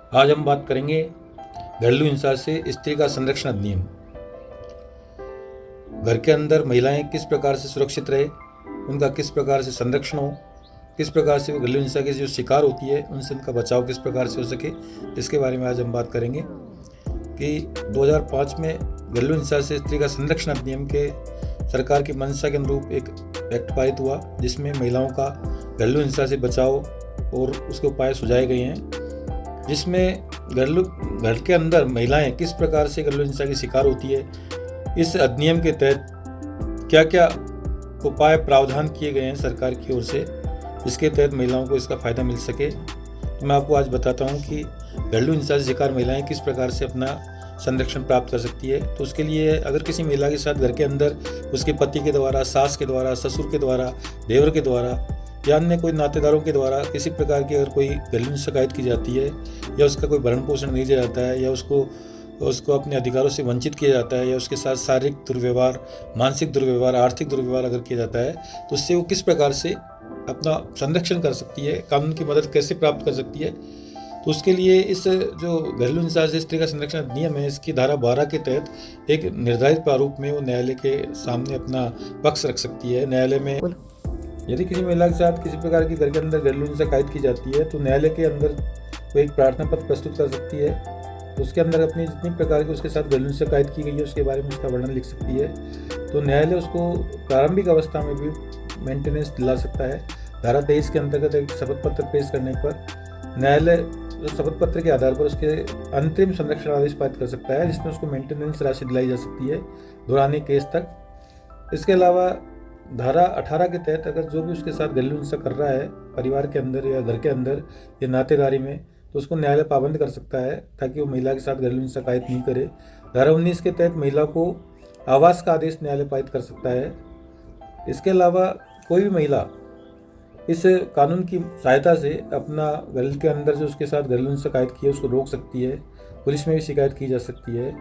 आज हम बात करेंगे घरेलू हिंसा से स्त्री का संरक्षण अधिनियम। घर के अंदर महिलाएं किस प्रकार से सुरक्षित रहे, उनका किस प्रकार से संरक्षण हो, किस प्रकार से वो घरेलू हिंसा के जो शिकार होती है उनसे उनका बचाव किस प्रकार से हो सके, इसके बारे में आज हम बात करेंगे कि 2005 में घरेलू हिंसा से स्त्री का संरक्षण अधिनियम के सरकार की मंशा के अनुरूप एक एक्ट पारित हुआ, जिसमें महिलाओं का घरेलू हिंसा से बचाव और उसके उपाय सुझाए गए हैं, जिसमें घर के अंदर महिलाएं किस प्रकार से घरेलू हिंसा की शिकार होती है, इस अधिनियम के तहत क्या क्या उपाय प्रावधान किए गए हैं सरकार की ओर से, जिसके तहत महिलाओं को इसका फ़ायदा मिल सके। तो मैं आपको आज बताता हूं कि घरेलू हिंसा से शिकार महिलाएं किस प्रकार से अपना संरक्षण प्राप्त कर सकती है। तो उसके लिए अगर किसी महिला के साथ घर के अंदर उसके पति के द्वारा, सास के द्वारा, ससुर के द्वारा, देवर के द्वारा या अन्य कोई नातेदारों के द्वारा किसी प्रकार की अगर कोई घरेलू शिकायत की जाती है, या उसका कोई भरण पोषण नहीं दिया जाता है, या उसको अपने अधिकारों से वंचित किया जाता है, या उसके साथ शारीरिक दुर्व्यवहार, मानसिक दुर्व्यवहार, आर्थिक दुर्व्यवहार अगर किया जाता है, तो उससे वो किस प्रकार से अपना संरक्षण कर सकती है, कानून की मदद कैसे प्राप्त कर सकती है। तो उसके लिए इस जो घरेलू हिंसा से स्त्री का संरक्षण अधिनियम है, इसकी धारा 12 के तहत एक निर्धारित प्रारूप में वो न्यायालय के सामने अपना पक्ष रख सकती है। न्यायालय में यदि किसी महिला के साथ किसी प्रकार की घर के अंदर घरेलू हिंसा शिकायत की जाती है, तो न्यायालय के अंदर वो एक प्रार्थना पत्र प्रस्तुत कर सकती है। तो उसके अंदर अपनी जितनी प्रकार की उसके साथ घरेलू हिंसा शिकायत की गई है उसके बारे में उसका वर्णन लिख सकती है। तो न्यायालय उसको प्रारंभिक अवस्था में भी मेंटेनेंस दिला सकता है। धारा 23 के अंतर्गत एक शपथ पत्र पेश करने पर न्यायालय शपथ पत्र के आधार पर उसके अंतरिम संरक्षण आदेश पारित कर सकता है, जिसमें उसको मेंटेनेंस राशि दिलाई जा सकती है दौरानी केस तक। इसके अलावा धारा 18 के तहत अगर जो भी उसके साथ घरेलू हिंसा कर रहा है परिवार के अंदर या घर के अंदर या नातेदारी में, तो उसको न्यायालय पाबंद कर सकता है ताकि वो महिला के साथ घरेलू हिंसा शिकायत नहीं करे। धारा 19 के तहत महिला को आवास का आदेश न्यायालय पारित कर सकता है। इसके अलावा कोई भी महिला इस कानून की सहायता से अपना घर के अंदर जो उसके साथ घरेलू हिंसा शिकायत की है उसको रोक सकती है, पुलिस में भी शिकायत की जा सकती है।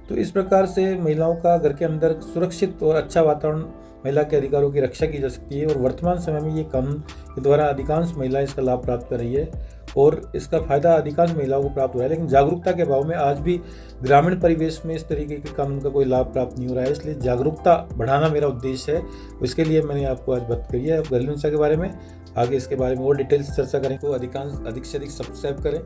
तो इस प्रकार से महिलाओं का घर के अंदर सुरक्षित और अच्छा वातावरण, महिला के अधिकारों की रक्षा की जा सकती है। और वर्तमान समय में ये कानून के द्वारा अधिकांश महिलाएं इसका लाभ प्राप्त कर रही है और इसका फायदा अधिकांश महिलाओं को प्राप्त हो रहा है, लेकिन जागरूकता के अभाव में आज भी ग्रामीण परिवेश में इस तरीके के कानून का कोई लाभ प्राप्त नहीं हो रहा है। इसलिए जागरूकता बढ़ाना मेरा उद्देश्य है। इसके लिए मैंने आपको आज बात करी है घरेलू हिंसा के बारे में। आगे इसके बारे में और डिटेल्स चर्चा करें। तो अधिक से अधिक सब्सक्राइब करें,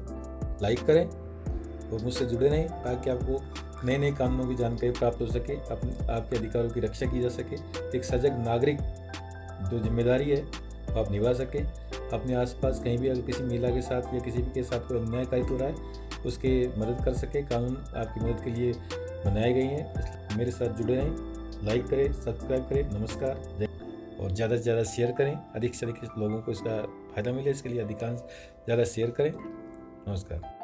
लाइक करें और मुझसे जुड़े रहें ताकि आपको नए नए कानूनों की जानकारी प्राप्त हो सके, आपके अधिकारों की रक्षा की जा सके। एक सजग नागरिक जो जिम्मेदारी है आप निभा सके। अपने आसपास कहीं भी अगर किसी महिला के साथ या किसी भी के साथ कोई अन्याय कायित हो रहा है उसके मदद कर सके। कानून आपकी मदद के लिए बनाए गए हैं, इसलिए मेरे साथ जुड़े रहें, लाइक करें, सब्सक्राइब करें। नमस्कार। और ज़्यादा से ज़्यादा शेयर करें, अधिक से अधिक लोगों को इसका फ़ायदा मिले, इसके लिए ज़्यादा शेयर करें। नमस्कार।